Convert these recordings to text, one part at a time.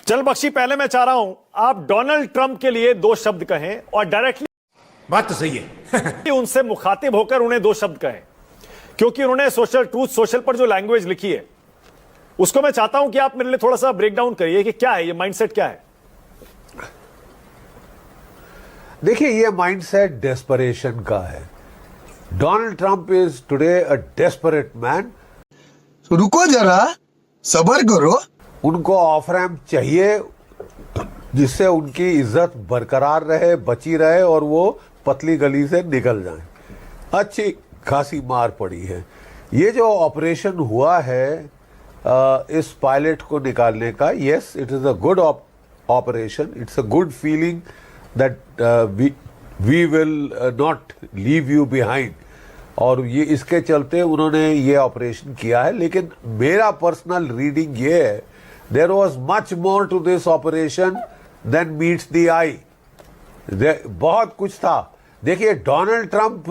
चल बख्शी, पहले मैं चाह रहा हूं आप डोनाल्ड ट्रंप के लिए दो शब्द कहें और डायरेक्टली बात तो सही है। उनसे मुखातिब होकर उन्हें दो शब्द कहें, क्योंकि उन्होंने सोशल ट्रूथ सोशल पर जो लैंग्वेज लिखी है उसको मैं चाहता हूं कि आप मेरे लिए थोड़ा सा ब्रेक डाउन करिए कि क्या है ये माइंडसेट, क्या है। देखिए, ये माइंडसेट डेस्परेशन का है। Donald Trump is today a desperate man. रुको जरा, सब्र करो। उनको ऑफ रैम्प चाहिए जिससे उनकी इज्जत बरकरार रहे, बची रहे और वो पतली गली से निकल जाएं। अच्छी खासी मार पड़ी है। ये जो ऑपरेशन हुआ है इस पायलट को निकालने का, yes it is a good operation, it's a good feeling that we will not leave you behind, और ये इसके चलते उन्होंने ये ऑपरेशन किया है। लेकिन मेरा पर्सनल रीडिंग ये है, there was much more to this operation than meets the eye. बहुत कुछ था। देखिए, डोनाल्ड ट्रंप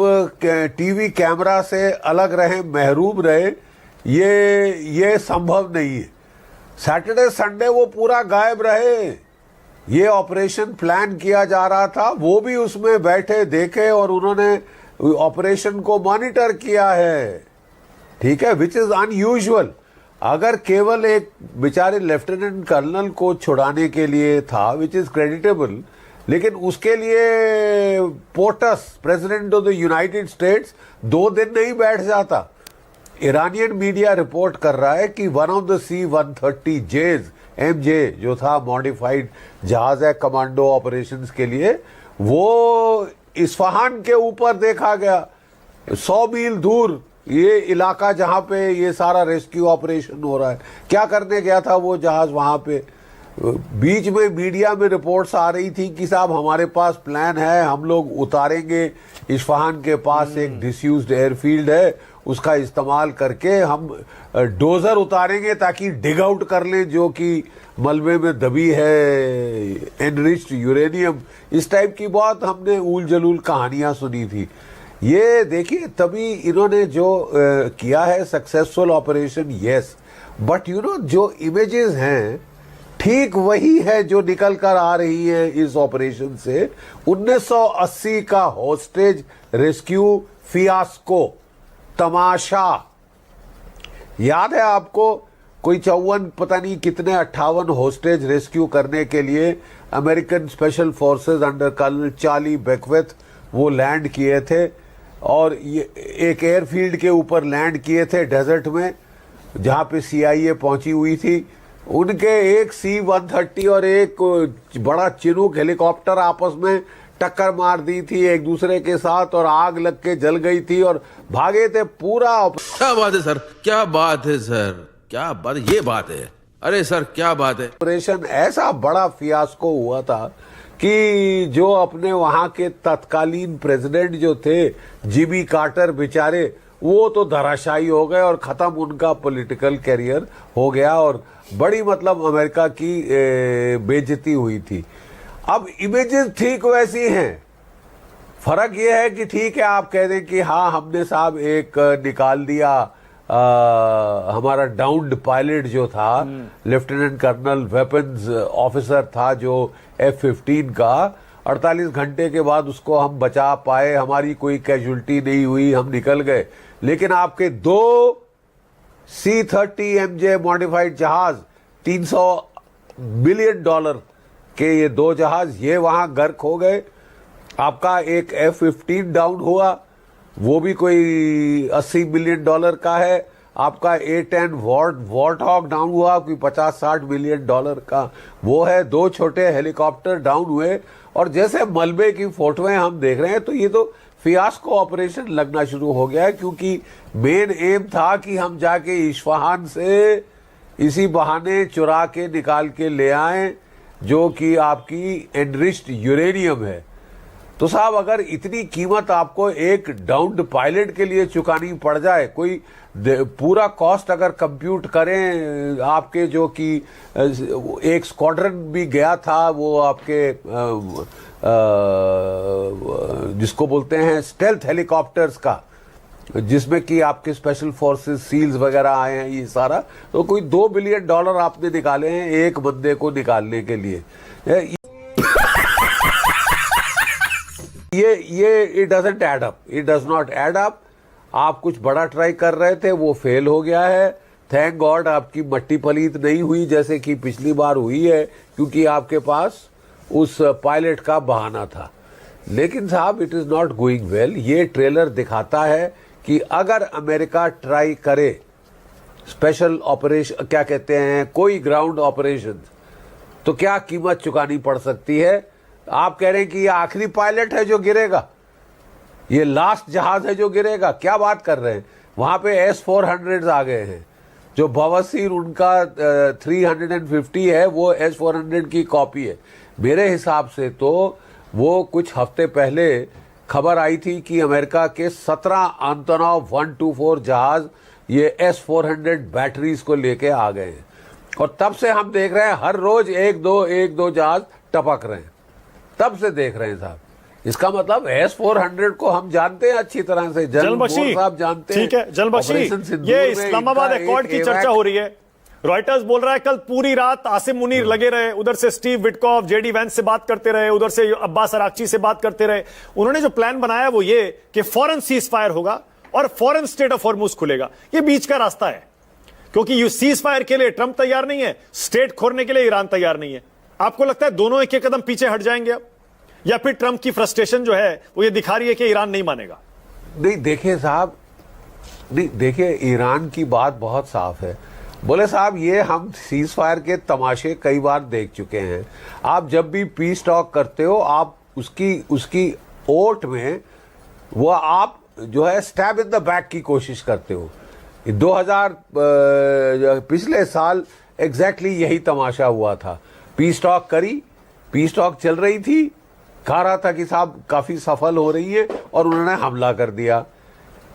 टीवी कैमरा से अलग रहे, महरूम रहे, ये संभव नहीं है। सैटरडे संडे वो पूरा गायब रहे। ये ऑपरेशन प्लान किया जा रहा था, वो भी उसमें बैठे देखे और उन्होंने ऑपरेशन को मॉनिटर किया है, ठीक है, विच इज अनयूजुअल। अगर केवल एक बेचारे लेफ्टिनेंट कर्नल को छुड़ाने के लिए था, विच इज क्रेडिटेबल, लेकिन उसके लिए POTUS, president of the United States, 2 दिन नहीं बैठ जाता। ईरानियन मीडिया रिपोर्ट कर रहा है कि one of the C-130Js MJ जो था मॉडिफाइड जहाज है कमांडो ऑपरेशंस के लिए, वो इस्फहान के ऊपर देखा गया, 100 मील दूर ये इलाका जहां पे ये सारा रेस्क्यू ऑपरेशन हो रहा है। क्या करने गया था वो जहाज वहां पे? बीच में मीडिया में रिपोर्ट्स आ रही थी कि साहब हमारे पास प्लान है, हम लोग उतारेंगे, इस्फहान के पास एक डिसयूज्ड एयरफील्ड है, उसका इस्तेमाल करके हम डोजर उतारेंगे ताकि डिग आउट कर लें जो कि मलबे में दबी है एनरिच्ड यूरेनियम। इस टाइप की बहुत हमने ऊल जलूल कहानियां सुनी थी। ये देखिए, तभी इन्होंने जो किया है successful operation, yes, but you know जो इमेजेस हैं ठीक वही है जो निकल कर आ रही है इस ऑपरेशन से। 1980 का होस्टेज रेस्क्यू फियास्को तमाशा याद है आपको? कोई 54 पता नहीं कितने 58 होस्टेज रेस्क्यू करने के लिए American special forces under colonel Charlie Beckwith वो लैंड किए थे, और ये एक एयरफील्ड के ऊपर लैंड किए थे डेजर्ट में जहां पे CIA पहुंची हुई थी। उनके एक C-130 और एक बड़ा चिनूक हेलीकॉप्टर आपस में टक्कर मार दी थी एक दूसरे के साथ, और आग लग के जल गई थी और भागे थे पूरा। क्या बात है सर, क्या बात है सर, क्या बात, ये बात है, अरे सर क्या बात है। ऑपरेशन ऐसा बड़ा फियास्को हुआ था कि जो अपने वहां के तत्कालीन प्रेसिडेंट जो थे जिमी कार्टर बेचारे, वो तो धराशायी हो गए और खत्म उनका पॉलिटिकल कैरियर हो गया, और बड़ी मतलब अमेरिका की बेइज्जती हुई थी। अब इमेजेस ठीक वैसी हैं, फर्क ये है कि ठीक है आप कह दें कि हाँ हमने साहब एक निकाल दिया हमारा डाउन्ड पायलट जो था, लेफ्टिनेंट कर्नल वेपन्स ऑफिसर था जो F-15 का, 48 घंटे के बाद उसको हम बचा पाए, हमारी कोई कैजुअल्टी नहीं हुई, हम निकल गए। लेकिन आपके 2 C-30 MJ मॉडिफाइड जहाज, $300 बिलियन के ये 2 जहाज, ये वहां गर्क हो गए। आपका एक F-15 डाउन हुआ, वो भी कोई $80 बिलियन का है। आपका A-10 वॉर्टहॉग डाउन हुआ, कोई $50-60 बिलियन का वो है। 2 छोटे हेलीकॉप्टर डाउन हुए, और जैसे मलबे की फोटोएं हम देख रहे हैं तो ये तो फियास्को ऑपरेशन लगना शुरू हो गया है, क्योंकि मेन एम था कि हम जाके इस्फहान से इसी बहाने चुरा के निकाल के ले आए जो कि आपकी एनरिच्ड यूरेनियम है। तो साहब अगर इतनी कीमत आपको एक डाउन्ड पायलट के लिए चुकानी पड़ जाए, कोई पूरा कॉस्ट अगर कंप्यूट करें आपके, जो कि एक स्क्वाड्रन भी गया था वो आपके जिसको बोलते हैं स्टेल्थ हेलीकॉप्टर्स का, जिसमें कि आपके स्पेशल फोर्सेस सील्स वगैरह आए हैं, ये सारा, तो कोई $2 बिलियन आपने निकाले हैं एक बंदे को निकालने के लिए। ये it doesn't add up, it does not add up. आप कुछ बड़ा ट्राई कर रहे थे, वो फेल हो गया है। थैंक गॉड आपकी मट्टी पलीत नहीं हुई जैसे कि पिछली बार हुई है, क्योंकि आपके पास उस पायलट का बहाना था। लेकिन साहब it is not going well. ये ट्रेलर दिखाता है कि अगर अमेरिका ट्राई करे स्पेशल ऑपरेशन, क्या कहते हैं, कोई ग्राउंड ऑपरेशन, तो क्या कीमत चुकानी पड़ सकती है। आप कह रहे हैं कि ये आखिरी पायलट है जो गिरेगा, ये लास्ट जहाज है जो गिरेगा, क्या बात कर रहे हैं। वहां पे S-400 आ गए हैं, जो बवासीर उनका 350 है, वो S-400 की कॉपी है। मेरे हिसाब से तो वो कुछ हफ्ते पहले खबर आई थी कि अमेरिका के 17 एंटोनोव 124 जहाज ये S-400 बैटरीज को लेके आ गए हैं, और तब से हम देख रहे हैं हर रोज एक दो जहाज टपक रहे हैं, तब से देख रहे हैं साहब। इसका मतलब S-400 को हम जानते हैं अच्छी तरह से, जलबख्शी साहब जानते हैं। ठीक है जलबख्शी, ये इस्लामाबाद अकॉर्ड की चर्चा हो रही है। रॉयटर्स बोल रहा है कल पूरी रात आसिम मुनीर लगे रहे, उधर से स्टीव विटकॉफ, जेडी वैंस से बात करते रहे, उधर से अब्बास अराक्ची से बात करते रहे। उन्होंने जो प्लान बनाया वो ये कि फौरन सीज फायर होगा और फौरन स्टेट ऑफ हॉर्मुज खुलेगा। ये बीच का रास्ता है, क्योंकि यू सीज फायर के लिए ट्रंप तैयार नहीं है, स्टेट खोलने के लिए ईरान तैयार नहीं है। आपको लगता है दोनों एक एक कदम पीछे हट जाएंगे अब, या फिर ट्रंप की फ्रस्ट्रेशन जो है वो ये दिखा रही है कि ईरान नहीं मानेगा? नहीं देखिए साहब, नहीं देखिए, ईरान की बात बहुत साफ है। बोले साहब ये हम सीज फायर के तमाशे कई बार देख चुके हैं। आप जब भी पीस टॉक करते हो, आप उसकी ओट में वो आप जो है स्टैब इन द बैक की कोशिश करते हो। 2000 पिछले साल एग्जैक्टली यही तमाशा हुआ था। पीस टॉक करी, पीस टॉक चल रही थी, कहा रहा था कि साहब काफी सफल हो रही है, और उन्होंने हमला कर दिया।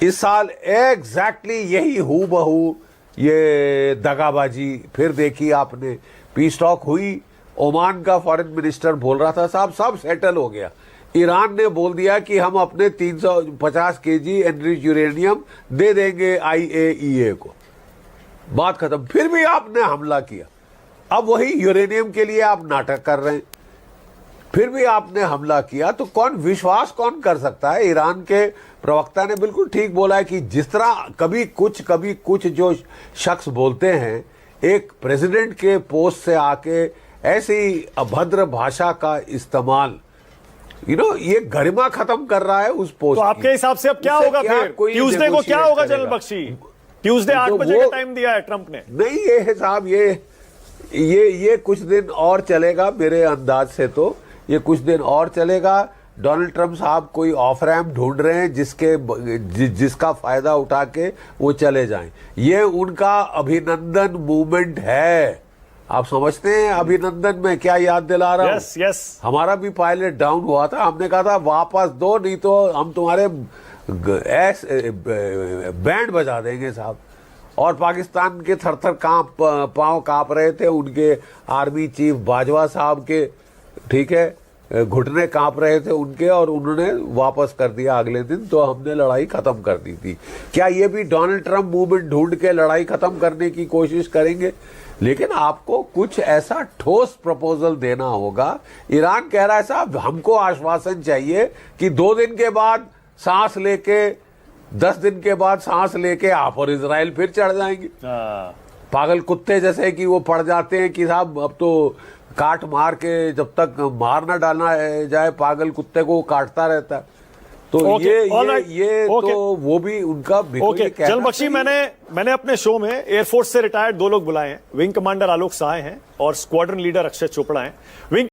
इस साल एग्जैक्टली यही हूबहू ये दगाबाजी फिर देखी आपने। पीस टॉक हुई, ओमान का फॉरेन मिनिस्टर बोल रहा था साहब सब सेटल हो गया। ईरान ने बोल दिया कि हम अपने 350 केजी एनरिच यूरेनियम दे देंगे IAEA को, बात खत्म। फिर भी आपने हमला किया। अब वही यूरेनियम के लिए आप नाटक कर रहे हैं, फिर भी आपने हमला किया। तो विश्वास कौन कर सकता है। ईरान के प्रवक्ता ने बिल्कुल ठीक बोला है कि जिस तरह कभी कुछ जो शख्स बोलते हैं एक प्रेसिडेंट के पोस्ट से आके ऐसी अभद्र भाषा का इस्तेमाल, ये गरिमा खत्म कर रहा है उस पोस्ट। तो आपके हिसाब से अब क्या होगा फिर? ट्यूसडे को क्या होगा जनरल बख्शी? ट्यूसडे 8 बजे का टाइम दिया है ट्रंप ने। नहीं ये है साहब, ये कुछ दिन और चलेगा मेरे अंदाज से। तो ये कुछ दिन और चलेगा। डोनाल्ड ट्रंप साहब कोई ऑफ रैम्प ढूंढ रहे हैं जिसका फायदा उठा के वो चले जाएं। ये उनका अभिनंदन मूवमेंट है। आप समझते हैं अभिनंदन में क्या याद दिला रहा हूं? यस। हमारा भी पायलट डाउन हुआ था, हमने कहा था वापस दो, नहीं तो हम तुम्हारे बैंड बजा देंगे साहब। और पाकिस्तान के थर-थर पांव कांप रहे थे, उनके आर्मी चीफ बाजवा साहब के, ठीक है, घुटने कांप रहे थे उनके, और उन्होंने वापस कर दिया अगले दिन। तो हमने लड़ाई खत्म कर दी थी। क्या ये भी डोनाल्ड ट्रंप मूवमेंट ढूंढ के लड़ाई खत्म करने की कोशिश करेंगे? लेकिन आपको कुछ ऐसा ठोस प्रपोजल देना होगा। ईरान कह रहा है साहब हमको आश्वासन चाहिए कि 2 दिन के बाद सांस लेके, 10 दिन के बाद सांस लेके आप और इजराइल फिर चढ़ जाएंगे। पागल कुत्ते जैसे कि वो पड़ जाते हैं कि साहब अब तो काट मार के, जब तक मार ना डालना जाए पागल कुत्ते को काटता रहता है। तो तो वो भी उनका जनरल बख्शी, मैंने अपने शो में एयरफोर्स से रिटायर्ड 2 लोग बुलाए हैं। विंग कमांडर आलोक सहाय हैं और स्क्वाड्रन लीडर अक्षय चोपड़ा हैं। विंग